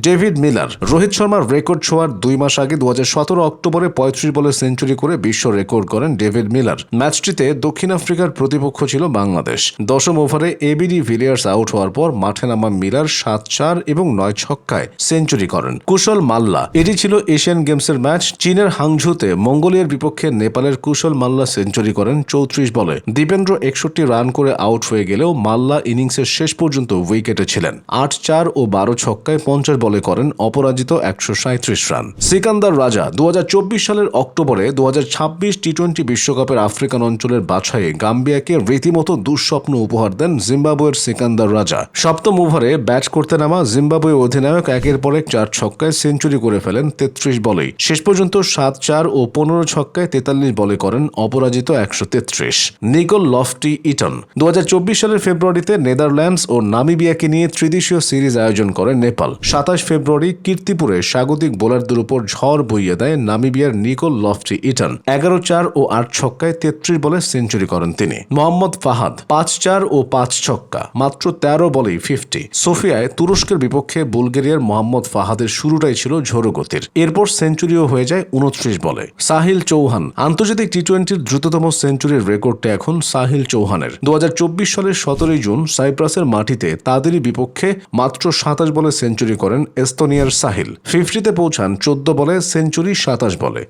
David Miller Rohit শর্মার record ছোঁয়ার 2 মাস আগে 2017 অক্টোবরে 35 বলে সেঞ্চুরি করে বিশ্ব রেকর্ড করেন ডেভিড মিলার। ম্যাচটিতে দক্ষিণ আফ্রিকার প্রতিপক্ষ ছিল বাংলাদেশ। দশম ওভারে এবিডি ভিলিয়ার্স আউট হওয়ার পর মাঠে নামা মিলার 7-4 এবং 9 ছক্কায় সেঞ্চুরি করেন। কুশল মাল্লা, এটি ছিল এশিয়ান গেমসের ম্যাচ। চীনের হাংঝুতে মঙ্গোলিয়ার বিপক্ষে নেপালের কুশল মাল্লা সেঞ্চুরি করেন 34 বলে। দীপেন্দ্র 61 রান করে আউট হয়ে গেলেও মাল্লা ইনিংসের শেষ পর্যন্ত উইকেটে ছিলেন। 8-4 ও 12 ছক্কায় 50 বলে করেন অপরাজিত 137 রান। সিকান্দার রাজা 2024 সালের অক্টোবরে 2026 টি-20 বিশ্বকাপের আফ্রিকান অঞ্চলের বাছাইয়ে গাম্বিয়াকে রীতিমতো দুঃস্বপ্ন উপহার দেন জিম্বাবুয়ের সিকান্দার রাজা। সপ্তম ওভারে ব্যাট করতে নামা জিম্বাবুয়ে অধিনায়ক একের পর এক 4 ছক্কায় সেঞ্চুরি করে ফেলেন 33 বলেই। শেষ পর্যন্ত 7-4 ও 15 ছক্কায় 43 বলে করেন অপরাজিত 133। নিকোল লফটি ইটন 2024 সালের ফেব্রুয়ারিতে নেদারল্যান্ডস ও নামিবিয়াকে নিয়ে ত্রিদেশীয় সিরিজ আয়োজন করে নেপাল। 27 ফেব্রুয়ারি কীর্তিপুরে স্বাগতিক বোলারদের উপর ঝড় বইয়ে দেয় নামিবিয়ার নিকোল লফটি ইটন। 11-4 ও 8 ছক্কায় 33 বলে সেঞ্চুরি করেন তিনি। মোহাম্মদ ফাহাদ 5-4 ও 5 ছক্কা, মাত্র 13 বলেই 50। সোফিয়ায় তুরস্কের বিপক্ষে বুলগেরিয়ার মোহাম্মদ ফাহাদের শুরুটাই ছিল ঝোড়ো গতির। এরপর সেঞ্চুরিও হয়ে যায় 29 বলে। সাহিল চৌহান আন্তর্জাতিক টি-20-র দ্রুততম সেঞ্চুরির রেকর্ডটা এখন সাহিল চৌহানের। 2024 সালের 17 জুন সাইপ্রাসের মাটিতে তাদেরই বিপক্ষে মাত্র 27 বলে সেঞ্চুরি করেন এস্তোনিয়ার সাহিল। 50-তে পৌঁছান 14 বলে সেঞ্চুরি 27 বলে।